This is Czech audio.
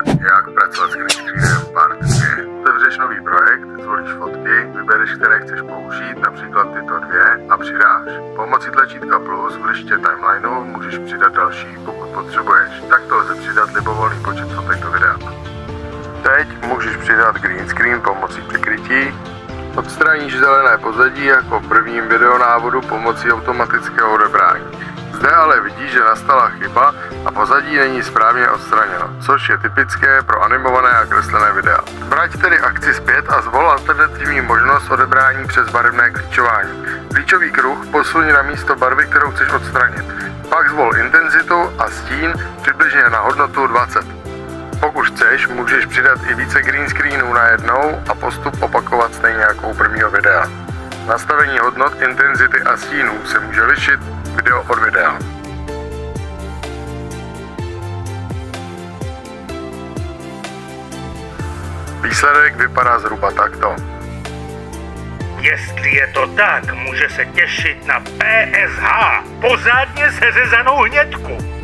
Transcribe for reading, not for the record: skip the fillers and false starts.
jak pracovat s green screenem part 2. Otevřeš nový projekt, zvolíš fotky, vybereš, které chceš použít, například tyto dvě, a přidáš. Pomocí tlačítka plus v liště timelineu můžeš přidat další, pokud potřebuješ. Takto lze přidat libovolný počet fotek do videa. Teď můžeš přidat green screen pomocí překrytí. Odstraníš zelené pozadí jako v prvním videonávodu pomocí automatického odebrání. Zde ale vidíš, že nastala chyba a pozadí není správně odstraněno, což je typické pro animované a kreslené videa. Vrať tedy akci zpět a zvol alternativní možnost odebrání přes barevné klíčování. Klíčový kruh posuň na místo barvy, kterou chceš odstranit. Pak zvol intenzitu a stín přibližně na hodnotu 20. Pokud chceš, můžeš přidat i více green screenů najednou a postup opakovat stejně jako u prvního videa. Nastavení hodnot intenzity a stínů se může lišit video od videa. Výsledek vypadá zhruba takto. Jestli je to tak, může se těšit na PSH, pořádně seřezanou hnědku.